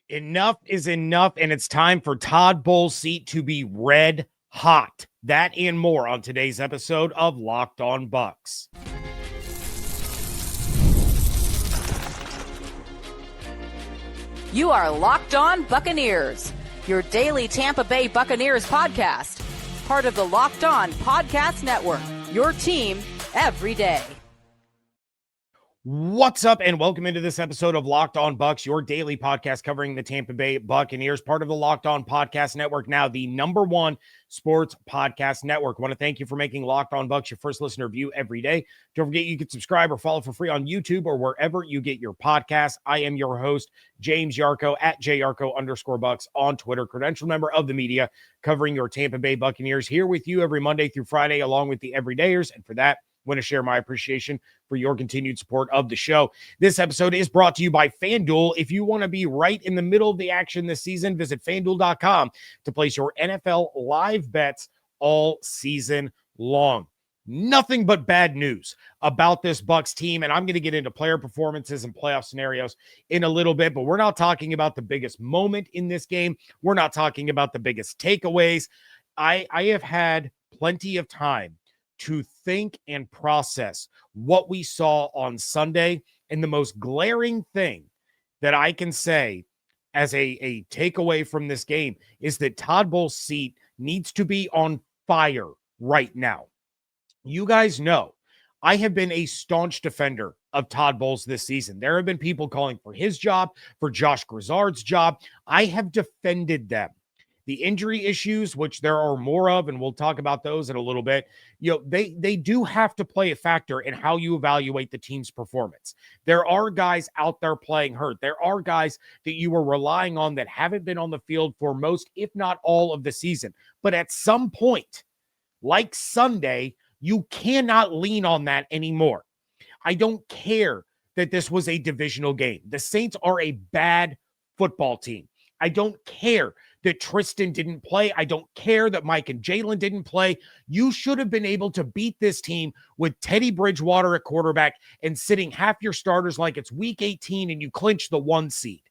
Enough is enough, and it's time for Todd Bowles' seat to be red hot. That and more on today's episode of Locked On Bucs. You are Locked On Buccaneers, your daily Tampa Bay Buccaneers podcast. Part of the Locked On Podcast Network, your team every day. What's up, and welcome into this episode of Locked On Bucs, your daily podcast covering the Tampa Bay Buccaneers, part of the Locked On Podcast Network, now the #1 sports podcast network. I want to thank you for making Locked On Bucs your first listener view every day. Don't forget you can subscribe or follow for free on YouTube or wherever you get your podcasts. I am your host, James Yarcho, at @JYarcho_Bucs on Twitter, credential member of the media covering your Tampa Bay Buccaneers, here with you every Monday through Friday, along with the everydayers, and for that, want to share my appreciation for your continued support of the show. This episode is brought to you by FanDuel. If you want to be right in the middle of the action this season, visit FanDuel.com to place your NFL live bets all season long. Nothing but bad news about this Bucs team, and I'm going to get into player performances and playoff scenarios in a little bit, but we're not talking about the biggest moment in this game. We're not talking about the biggest takeaways. I have had plenty of time to think and process what we saw on Sunday. And the most glaring thing that I can say as a takeaway from this game is that Todd Bowles' seat needs to be on fire right now. You guys know I have been a staunch defender of Todd Bowles this season. There have been people calling for his job, for Josh Grizzard's job. I have defended them. The injury issues, which there are more of, and we'll talk about those in a little bit, they do have to play a factor in how you evaluate the team's performance. There are guys out there playing hurt. There are guys that you are relying on that haven't been on the field for most, if not all, of the season. But at some point, like Sunday, you cannot lean on that anymore. I don't care that this was a divisional game. The Saints are a bad football team. I don't care that Tristan didn't play. I don't care that Mike and Jalen didn't play. You should have been able to beat this team with Teddy Bridgewater at quarterback and sitting half your starters like it's week 18 and you clinch the 1 seed.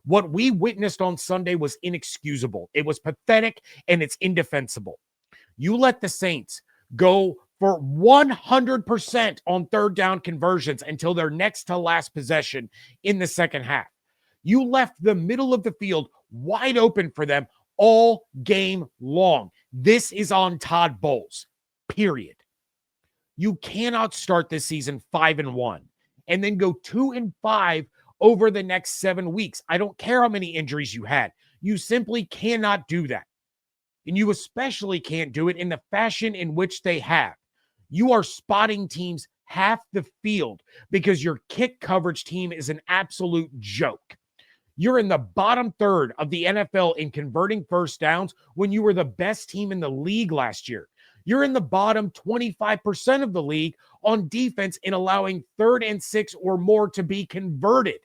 What we witnessed on Sunday was inexcusable. It was pathetic and it's indefensible. You let the Saints go for 100% on third down conversions until their next to last possession in the second half. You left the middle of the field wide open for them all game long. This is on Todd Bowles, period. You cannot start this season 5-1 and then go 2-5 over the next 7 weeks. I don't care how many injuries you had. You simply cannot do that. And you especially can't do it in the fashion in which they have. You are spotting teams half the field because your kick coverage team is an absolute joke. You're in the bottom third of the NFL in converting first downs when you were the best team in the league last year. You're in the bottom 25% of the league on defense in allowing 3rd and 6 or more to be converted.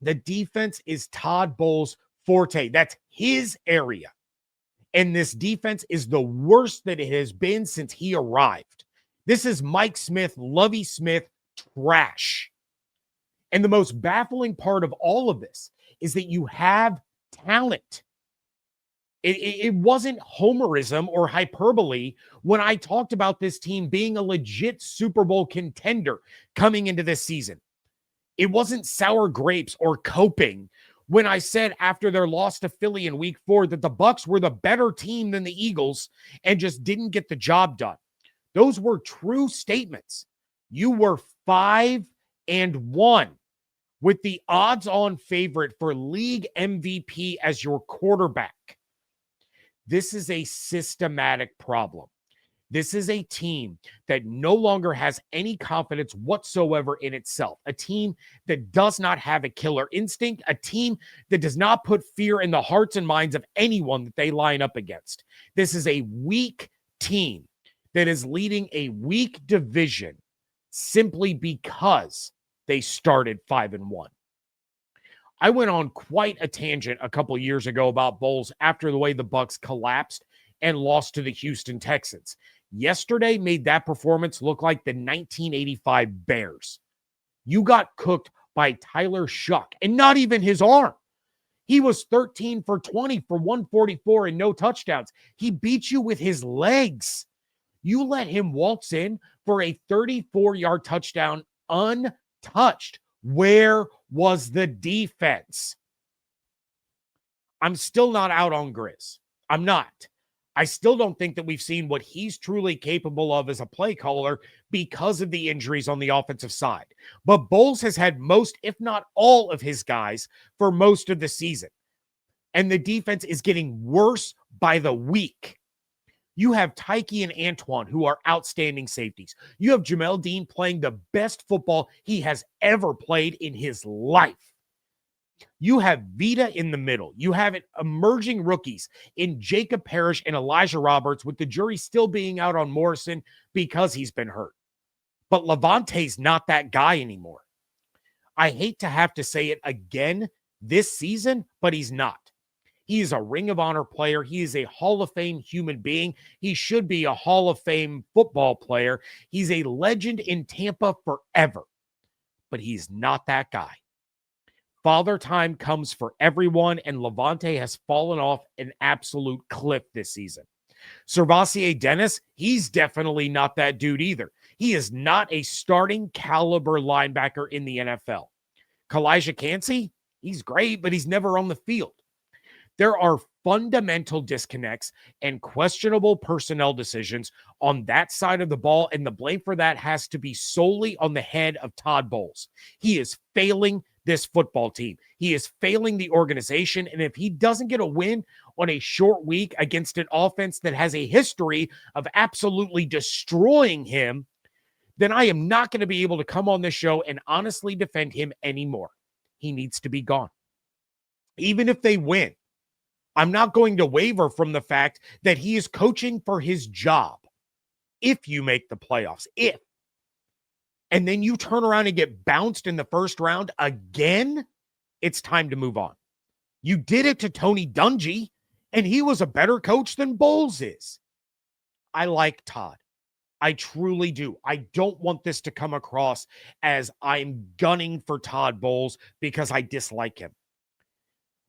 The defense is Todd Bowles' forte. That's his area. And this defense is the worst that it has been since he arrived. This is Mike Smith, Lovie Smith trash. And the most baffling part of all of this is that you have talent. It wasn't homerism or hyperbole when I talked about this team being a legit Super Bowl contender coming into this season. It wasn't sour grapes or coping when I said after their loss to Philly in week 4 that the Bucs were the better team than the Eagles and just didn't get the job done. Those were true statements. You were 5-1 with the odds-on favorite for league MVP as your quarterback. This is a systematic problem. This is a team that no longer has any confidence whatsoever in itself. A team that does not have a killer instinct. A team that does not put fear in the hearts and minds of anyone that they line up against. This is a weak team that is leading a weak division simply because they started 5-1. I went on quite a tangent a couple years ago about Bowles after the way the Bucs collapsed and lost to the Houston Texans. Yesterday made that performance look like the 1985 Bears. You got cooked by Tyler Shuck, and not even his arm. He was 13 for 20 for 144 and no touchdowns. He beat you with his legs. You let him waltz in for a 34-yard touchdown untouched. Where was the defense? I'm still not out on Grizz. I'm not. I still don't think that we've seen what he's truly capable of as a play caller because of the injuries on the offensive side. But Bowles has had most, if not all, of his guys for most of the season. And the defense is getting worse by the week. You have Tyke and Antoine, who are outstanding safeties. You have Jamel Dean playing the best football he has ever played in his life. You have Vita in the middle. You have emerging rookies in Jacob Parrish and Elijah Roberts, with the jury still being out on Morrison because he's been hurt. But Levante's not that guy anymore. I hate to have to say it again this season, but he's not. He is a Ring of Honor player. He is a Hall of Fame human being. He should be a Hall of Fame football player. He's a legend in Tampa forever. But he's not that guy. Father time comes for everyone, and Levante has fallen off an absolute cliff this season. Servassier Dennis, he's definitely not that dude either. He is not a starting caliber linebacker in the NFL. Kalijah Kancey, he's great, but he's never on the field. There are fundamental disconnects and questionable personnel decisions on that side of the ball, and the blame for that has to be solely on the head of Todd Bowles. He is failing this football team. He is failing the organization, and if he doesn't get a win on a short week against an offense that has a history of absolutely destroying him, then I am not going to be able to come on this show and honestly defend him anymore. He needs to be gone. Even if they win, I'm not going to waver from the fact that he is coaching for his job. If you make the playoffs, and then you turn around and get bounced in the first round again, it's time to move on. You did it to Tony Dungy, and he was a better coach than Bowles is. I like Todd. I truly do. I don't want this to come across as I'm gunning for Todd Bowles because I dislike him.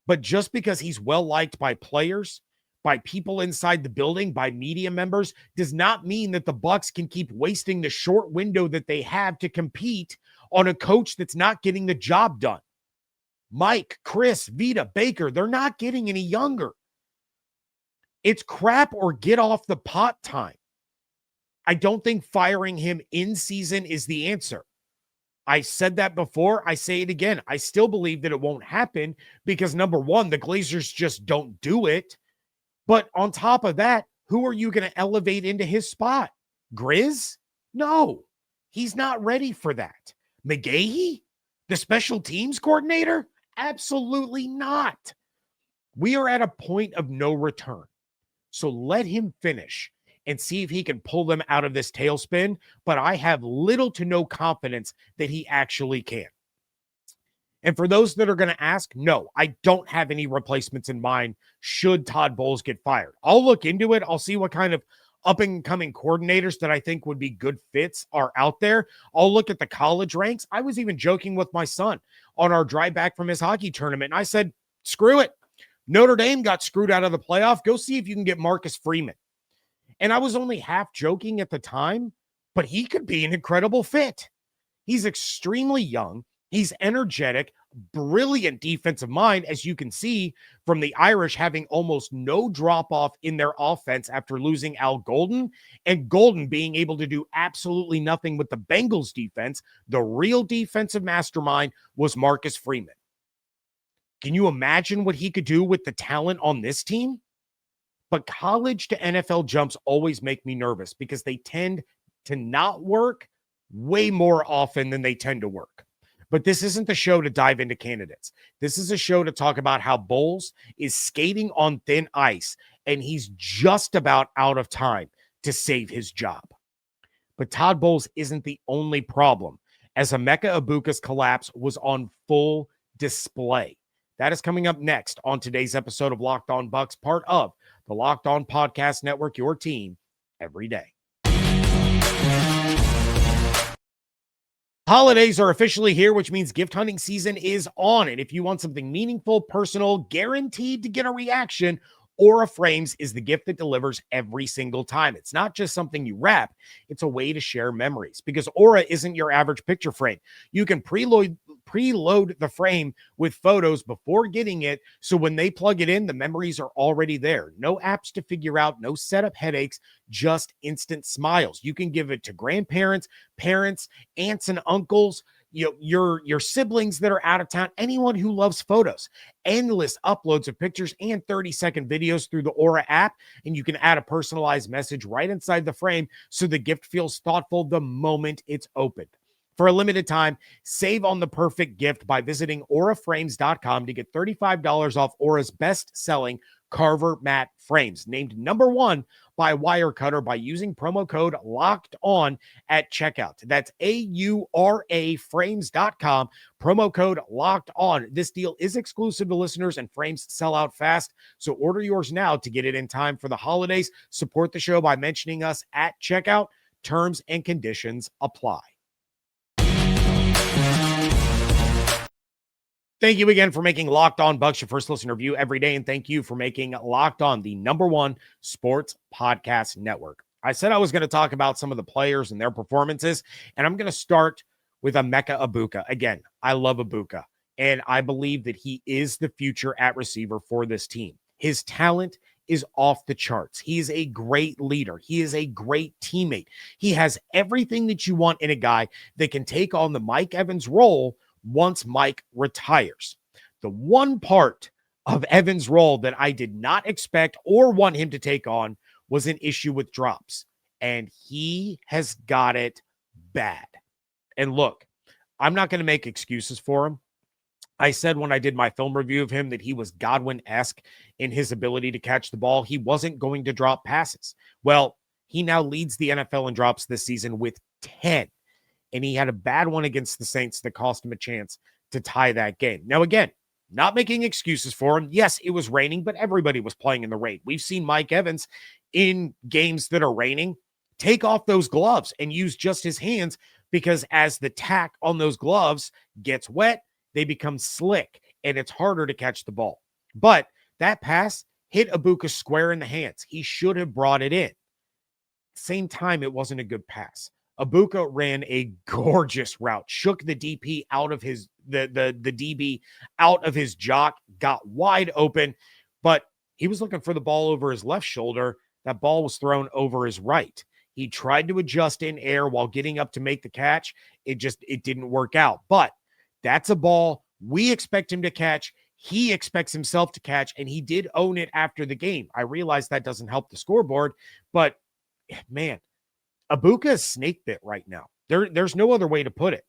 But just because he's well-liked by players, by people inside the building, by media members, does not mean that the Bucs can keep wasting the short window that they have to compete on a coach that's not getting the job done. Mike, Chris, Vita, Baker, they're not getting any younger. It's crap or get off the pot time. I don't think firing him in season is the answer. I said that before. I say it again. I still believe that it won't happen because, number one, the Glazers just don't do it. But on top of that, who are you going to elevate into his spot? Grizz? No, he's not ready for that. McGahee? The special teams coordinator? Absolutely not. We are at a point of no return. So let him finish and see if he can pull them out of this tailspin. But I have little to no confidence that he actually can. And for those that are going to ask, no, I don't have any replacements in mind should Todd Bowles get fired. I'll look into it. I'll see what kind of up-and-coming coordinators that I think would be good fits are out there. I'll look at the college ranks. I was even joking with my son on our drive back from his hockey tournament. And I said, screw it. Notre Dame got screwed out of the playoff. Go see if you can get Marcus Freeman. And I was only half joking at the time, but he could be an incredible fit. He's extremely young. He's energetic, brilliant defensive mind, as you can see from the Irish having almost no drop-off in their offense after losing Al Golden, and Golden being able to do absolutely nothing with the Bengals defense. The real defensive mastermind was Marcus Freeman. Can you imagine what he could do with the talent on this team? But college to NFL jumps always make me nervous because they tend to not work way more often than they tend to work. But this isn't the show to dive into candidates. This is a show to talk about how Bowles is skating on thin ice and he's just about out of time to save his job. But Todd Bowles isn't the only problem, as Emeka Egbuka's collapse was on full display. That is coming up next on today's episode of Locked On Bucs, part of the Locked On Podcast Network, your team every day. Holidays are officially here, which means gift hunting season is on. And if you want something meaningful, personal, guaranteed to get a reaction, Aura Frames is the gift that delivers every single time. It's not just something you wrap, it's a way to share memories because Aura isn't your average picture frame. You can preload the frame with photos before getting it. So when they plug it in, the memories are already there. No apps to figure out, no setup headaches, just instant smiles. You can give it to grandparents, parents, aunts and uncles, your siblings that are out of town, anyone who loves photos. Endless uploads of pictures and 30-second videos through the Aura app, and you can add a personalized message right inside the frame so the gift feels thoughtful the moment it's opened. For a limited time, save on the perfect gift by visiting auraframes.com to get $35 off Aura's best-selling Carver matte frames, named #1 by Wirecutter by using promo code Locked On at checkout. That's AURA frames.com, promo code Locked On. This deal is exclusive to listeners and frames sell out fast, so order yours now to get it in time for the holidays. Support the show by mentioning us at checkout. Terms and conditions apply. Thank you again for making Locked On Bucs your first listen review every day. And thank you for making Locked On the #1 sports podcast network. I said I was going to talk about some of the players and their performances, and I'm going to start with Emeka Egbuka. Again, I love Egbuka, and I believe that he is the future at receiver for this team. His talent is off the charts. He is a great leader. He is a great teammate. He has everything that you want in a guy that can take on the Mike Evans role once Mike retires. The one part of Evans' role that I did not expect or want him to take on was an issue with drops, and he has got it bad. And look, I'm not going to make excuses for him. I said when I did my film review of him that he was Godwin-esque in his ability to catch the ball. He wasn't going to drop passes. Well, he now leads the NFL in drops this season with 10. And he had a bad one against the Saints that cost him a chance to tie that game. Now, again, not making excuses for him. Yes, it was raining, but everybody was playing in the rain. We've seen Mike Evans in games that are raining take off those gloves and use just his hands because as the tack on those gloves gets wet, they become slick and it's harder to catch the ball. But that pass hit Egbuka square in the hands. He should have brought it in. Same time, it wasn't a good pass. Egbuka ran a gorgeous route, shook the DP out of his the DB out of his jock, got wide open, but he was looking for the ball over his left shoulder. That ball was thrown over his right. He tried to adjust in air while getting up to make the catch. It didn't work out. But that's a ball we expect him to catch. He expects himself to catch, and he did own it after the game. I realize that doesn't help the scoreboard, but man, Egbuka is snake bit right now. There's no other way to put it.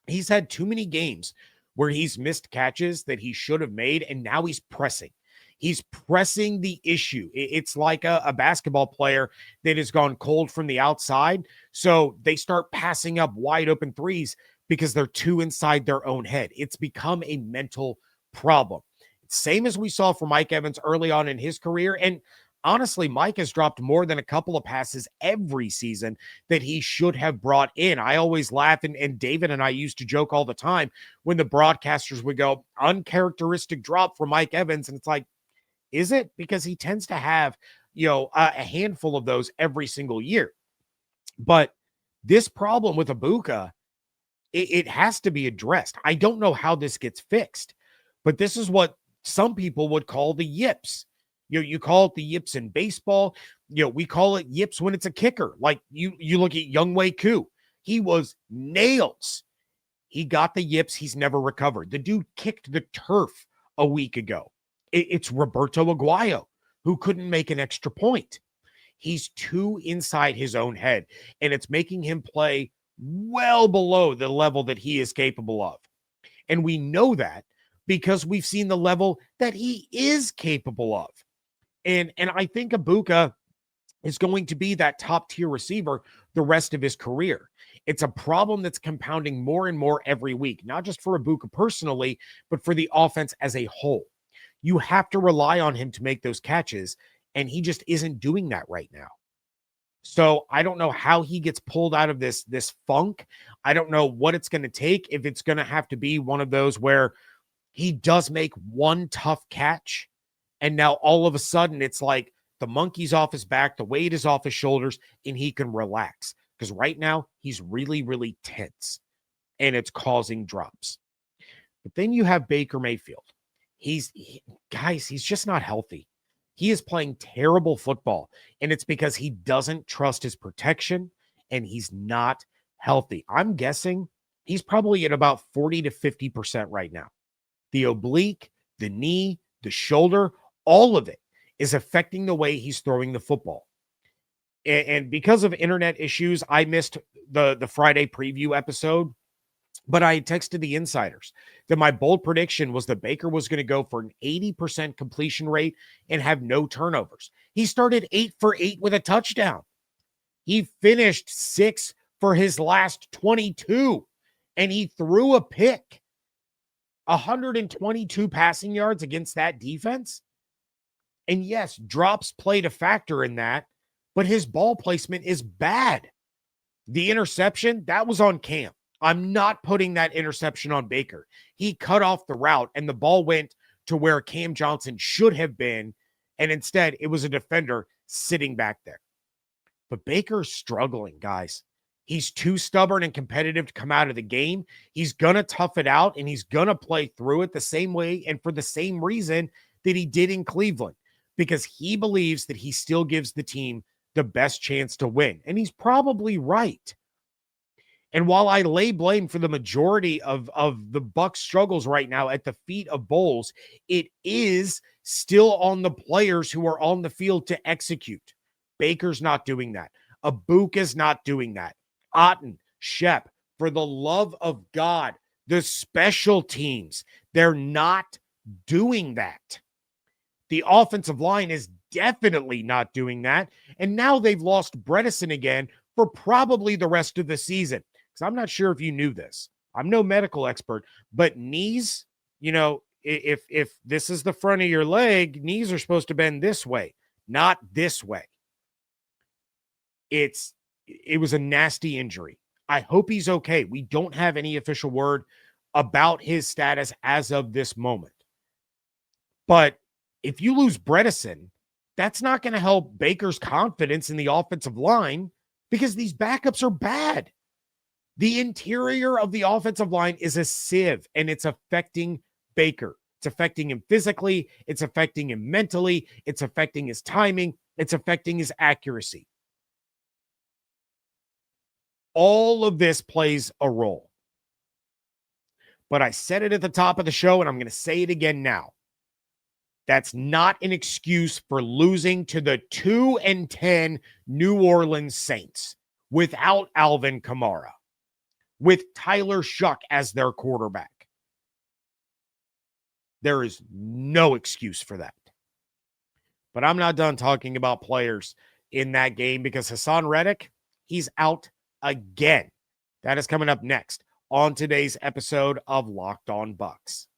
He's had too many games where he's missed catches that he should have made, and now he's pressing. He's pressing the issue. It's like a basketball player that has gone cold from the outside, so they start passing up wide open threes because they're too inside their own head. It's become a mental problem. Same as we saw for Mike Evans early on in his career, and honestly, Mike has dropped more than a couple of passes every season that he should have brought in. I always laugh, and David and I used to joke all the time when the broadcasters would go, uncharacteristic drop for Mike Evans. And it's like, is it? Because he tends to have, a handful of those every single year. But this problem with Egbuka, it has to be addressed. I don't know how this gets fixed, but this is what some people would call the yips. You call it the yips in baseball. We call it yips when it's a kicker. Like you look at Younghoe Koo. He was nails. He got the yips. He's never recovered. The dude kicked the turf a week ago. It's Roberto Aguayo, who couldn't make an extra point. He's too inside his own head, and it's making him play well below the level that he is capable of. And we know that because we've seen the level that he is capable of. And I think Egbuka is going to be that top tier receiver the rest of his career. It's a problem that's compounding more and more every week, not just for Egbuka personally, but for the offense as a whole. You have to rely on him to make those catches, and he just isn't doing that right now. So I don't know how he gets pulled out of this funk. I don't know what it's going to take, if it's going to have to be one of those where he does make one tough catch, and now all of a sudden it's like the monkey's off his back, the weight is off his shoulders, and he can relax. Because right now he's really, really tense, and it's causing drops. But then you have Baker Mayfield. Guys, he's just not healthy. He is playing terrible football, and it's because he doesn't trust his protection, and he's not healthy. I'm guessing he's probably at about 40 to 50% right now. The oblique, the knee, the shoulder, all of it is affecting the way he's throwing the football. And because of internet issues, I missed the Friday preview episode, but I texted the insiders that my bold prediction was that Baker was going to go for an 80% completion rate and have no turnovers. He started 8 for 8 with a touchdown. He finished 6 for his last 22, and he threw a pick. 122 passing yards against that defense. And yes, drops played a factor in that, but his ball placement is bad. The interception, that was on Cam. I'm not putting that interception on Baker. He cut off the route, and the ball went to where Cam Johnson should have been, and instead it was a defender sitting back there. But Baker's struggling, guys. He's too stubborn and competitive to come out of the game. He's going to tough it out, and he's going to play through it the same way and for the same reason that he did in Cleveland, because he believes that he still gives the team the best chance to win. And he's probably right. And while I lay blame for the majority of the Bucs struggles right now at the feet of Bowles, it is still on the players who are on the field to execute. Baker's not doing that. Egbuka's not doing that. Otten, Shep, for the love of God, the special teams, they're not doing that. The offensive line is definitely not doing that. And now they've lost Bredesen again for probably the rest of the season. Because I'm not sure if you knew this. I'm no medical expert, but knees, if this is the front of your leg, knees are supposed to bend this way, not this way. It was a nasty injury. I hope he's okay. We don't have any official word about his status as of this moment. But if you lose Bredesen, that's not going to help Baker's confidence in the offensive line, because these backups are bad. The interior of the offensive line is a sieve, and it's affecting Baker. It's affecting him physically. It's affecting him mentally. It's affecting his timing. It's affecting his accuracy. All of this plays a role. But I said it at the top of the show, and I'm going to say it again now. That's not an excuse for losing to the 2-10 New Orleans Saints without Alvin Kamara, with Tyler Shuck as their quarterback. There is no excuse for that. But I'm not done talking about players in that game, because Hassan Reddick, he's out again. That is coming up next on today's episode of Locked On Bucs.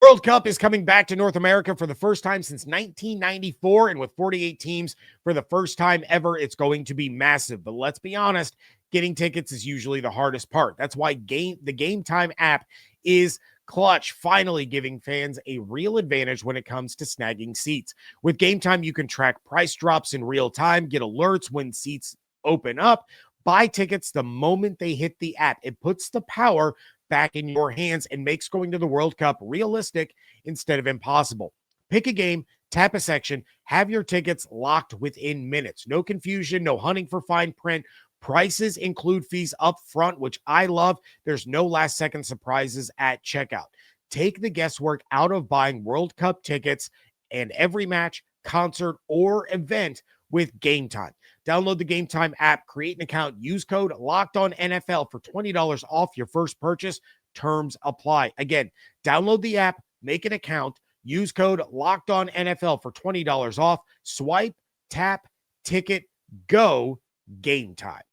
World Cup is coming back to North America for the first time since 1994, and with 48 teams for the first time ever, it's going to be massive. But let's be honest, getting tickets is usually the hardest part. That's why the Game Time app is clutch, finally giving fans a real advantage when it comes to snagging seats. With Game Time, you can track price drops in real time, get alerts when seats open up, buy tickets the moment they hit the app. It puts the power back in your hands and makes going to the World Cup realistic instead of impossible. Pick a game, tap a section, have your tickets locked within minutes. No confusion, no hunting for fine print. Prices include fees up front, which I love. There's no last second surprises at checkout. Take the guesswork out of buying World Cup tickets and every match, concert, or event with Game Time. Download the Game Time app, create an account, use code LOCKEDONNFL for $20 off your first purchase. Terms apply. Again, download the app, make an account, use code LOCKEDONNFL for $20 off. Swipe, tap, ticket, go, Game Time.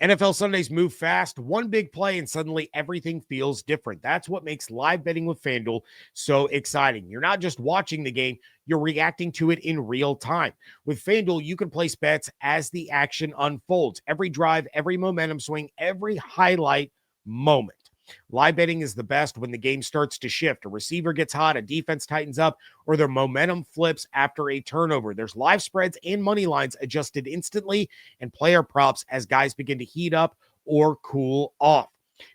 NFL Sundays move fast, one big play, and suddenly everything feels different. That's what makes live betting with FanDuel so exciting. You're not just watching the game, you're reacting to it in real time. With FanDuel, you can place bets as the action unfolds. Every drive, every momentum swing, every highlight moment. Live betting is the best when the game starts to shift. A receiver gets hot, a defense tightens up, or their momentum flips after a turnover. There's live spreads and money lines adjusted instantly, and player props as guys begin to heat up or cool off.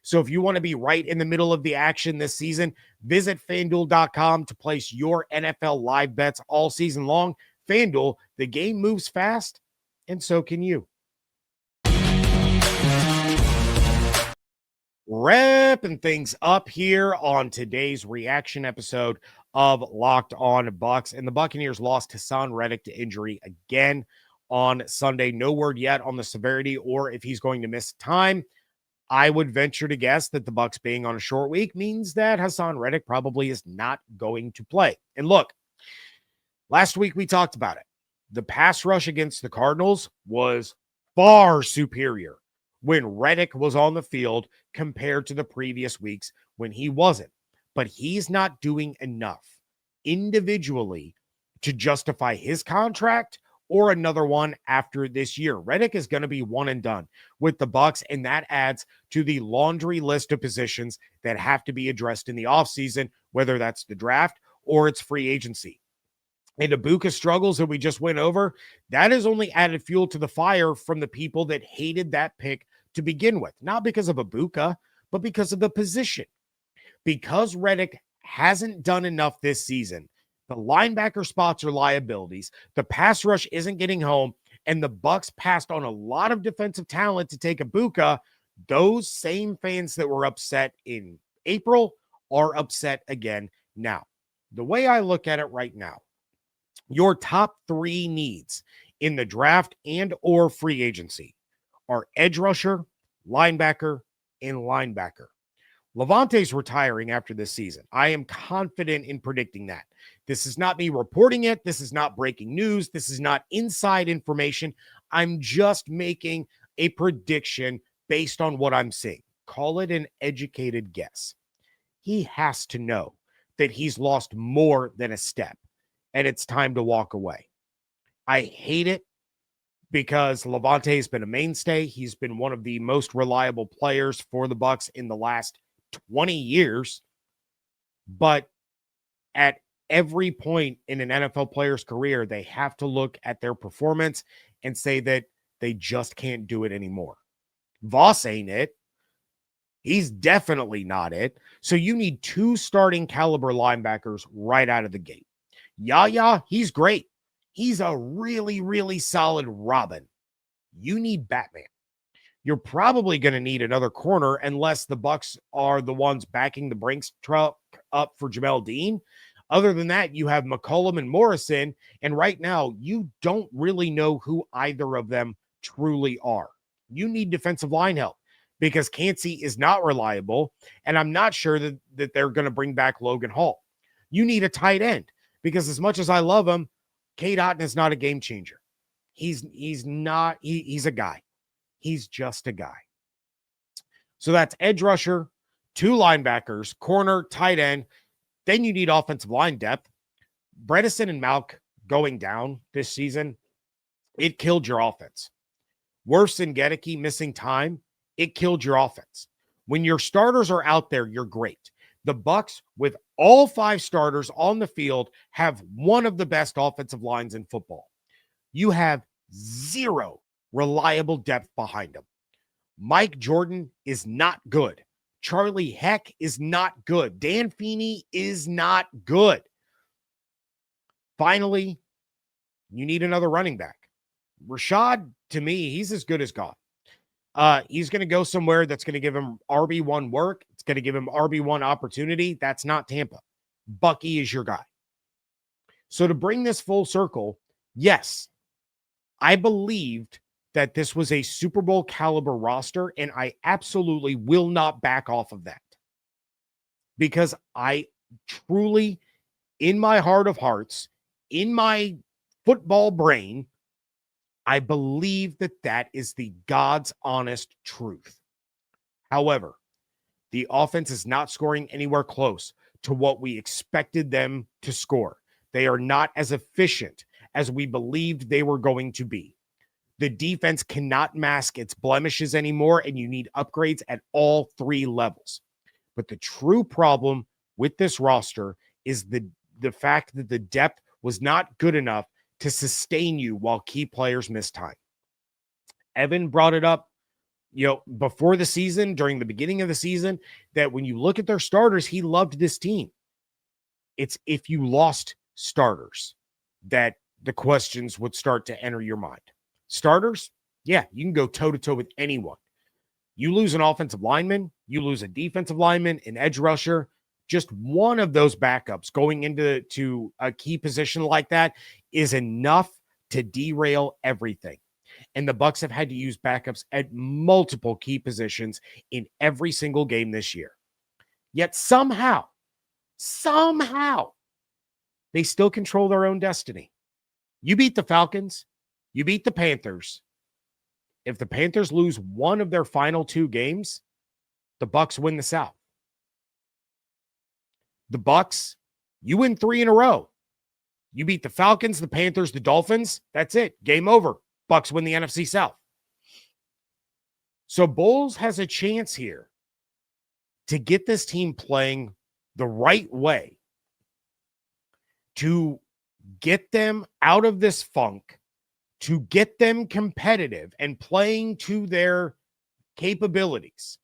So if you want to be right in the middle of the action this season, visit FanDuel.com to place your NFL live bets all season long. FanDuel, the game moves fast, and so can you. Wrapping things up here on today's reaction episode of Locked On Bucs. And the Buccaneers lost Hassan Reddick to injury again on Sunday. No word yet on the severity or if he's going to miss time. I would venture to guess that the Bucs being on a short week means that Hassan Reddick probably is not going to play. And look, last week we talked about it. The pass rush against the Cardinals was far superior when Reddick was on the field compared to the previous weeks when he wasn't. But he's not doing enough individually to justify his contract or another one after this year. Reddick is going to be one and done with the Bucs, and that adds to the laundry list of positions that have to be addressed in the offseason, whether that's the draft or it's free agency. And Egbuka struggles that we just went over, that has only added fuel to the fire from the people that hated that pick to begin with. Not because of Egbuka, but because of the position. Because Reddick hasn't done enough this season, the linebacker spots are liabilities, the pass rush isn't getting home, and the Bucs passed on a lot of defensive talent to take Egbuka. Those same fans that were upset in April are upset again now. The way I look at it right now, your top three needs in the draft and or free agency are edge rusher, linebacker, and linebacker. Levante's retiring after this season. I am confident in predicting that. This is not me reporting it. This is not breaking news. This is not inside information. I'm just making a prediction based on what I'm seeing. Call it an educated guess. He has to know that he's lost more than a step, and it's time to walk away. I hate it because Levante has been a mainstay. He's been one of the most reliable players for the Bucs in the last 20 years. But at every point in an NFL player's career, they have to look at their performance and say that they just can't do it anymore. Voss ain't it. He's definitely not it. So you need two starting caliber linebackers right out of the gate. Yaya, he's great. He's a really, really solid Robin. You need Batman. You're probably going to need another corner unless the Bucs are the ones backing the Brinks truck up for Jamel Dean. Other than that, you have McCollum and Morrison, and right now you don't really know who either of them truly are. You need defensive line help because Cansey is not reliable, and I'm not sure that they're going to bring back Logan Hall. You need a tight end because as much as I love him, Cade Otton is not a game changer. He's a guy. He's just a guy. So that's edge rusher, two linebackers, corner, tight end. Then you need offensive line depth. Bredesen and Malk going down this season, it killed your offense. Worse than Gedeke missing time, it killed your offense. When your starters are out there, you're great. The Bucs, with all five starters on the field, have one of the best offensive lines in football. You have zero reliable depth behind them. Mike Jordan is not good. Charlie Heck is not good. Dan Feeney is not good. Finally, you need another running back. Rashad, to me, he's as good as gone. He's going to go somewhere that's going to give him RB1 work. It's going to give him RB1 opportunity. That's not Tampa. Bucky is your guy. So to bring this full circle, yes, I believed that this was a Super Bowl caliber roster, and I absolutely will not back off of that. Because I truly, in my heart of hearts, in my football brain, I believe that that is the God's honest truth. However, the offense is not scoring anywhere close to what we expected them to score. They are not as efficient as we believed they were going to be. The defense cannot mask its blemishes anymore, and you need upgrades at all three levels. But the true problem with this roster is the fact that the depth was not good enough to sustain you while key players miss time. Evan brought it up, before the season, during the beginning of the season, that when you look at their starters, he loved this team. It's if you lost starters that the questions would start to enter your mind. Starters, yeah, you can go toe-to-toe with anyone. You lose an offensive lineman, you lose a defensive lineman, an edge rusher, just one of those backups going into a key position like that is enough to derail everything. And the Bucs have had to use backups at multiple key positions in every single game this year. Yet somehow, they still control their own destiny. You beat the Falcons, you beat the Panthers. If the Panthers lose one of their final two games, the Bucs win the South. The Bucs, you win 3 in a row. You beat the Falcons, the Panthers, the Dolphins. That's it. Game over. Bucs win the NFC South. So Bowles has a chance here to get this team playing the right way, to get them out of this funk, to get them competitive and playing to their capabilities.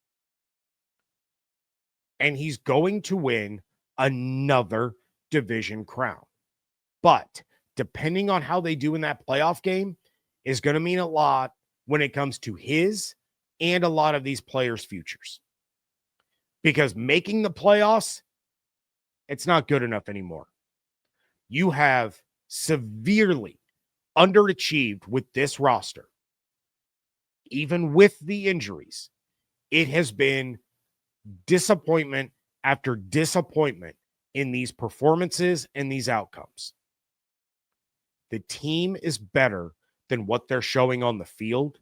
And he's going to win another division crown. But depending on how they do in that playoff game is going to mean a lot when it comes to his and a lot of these players' futures. Because making the playoffs, it's not good enough anymore. You have severely underachieved with this roster. Even with the injuries, it has been disappointment after disappointment in these performances and these outcomes. The team is better than what they're showing on the field.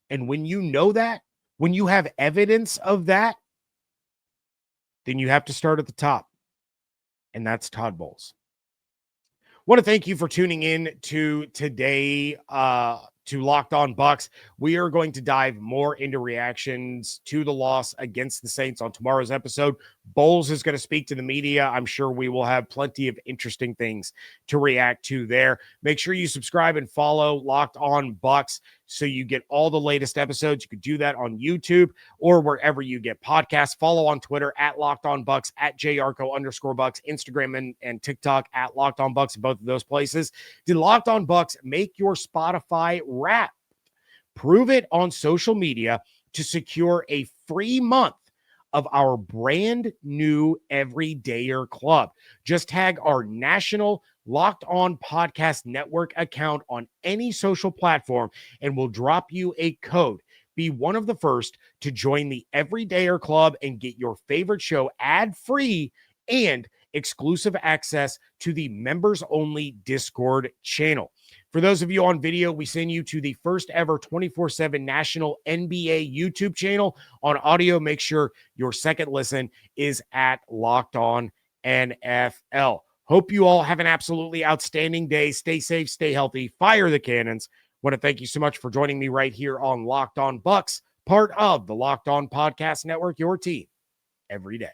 And when you know that, when you have evidence of that, then you have to start at the top. And that's Todd Bowles. Want to thank you for tuning in to today to Locked On Bucs. We are going to dive more into reactions to the loss against the Saints on tomorrow's episode. Bowles is going to speak to the media. I'm sure we will have plenty of interesting things to react to there. Make sure you subscribe and follow Locked On Bucs so you get all the latest episodes. You could do that on YouTube or wherever you get podcasts. Follow on Twitter at Locked On Bucs, at @Yarcho_Bucs, Instagram and TikTok at Locked On Bucs, both of those places. Did Locked On Bucs make your Spotify Wrapped? Prove it on social media to secure a free month of our brand new Everydayer Club. Just tag our national Locked On Podcast Network account on any social platform and we'll drop you a code. Be one of the first to join the Everydayer Club and get your favorite show ad-free and exclusive access to the members-only Discord channel. For those of you on video, we send you to the first ever 24/7 national NBA YouTube channel. On audio, make sure your second listen is at Locked On NFL. Hope you all have an absolutely outstanding day. Stay safe, stay healthy, fire the cannons. Want to thank you so much for joining me right here on Locked On Bucs, part of the Locked On Podcast Network, your team every day.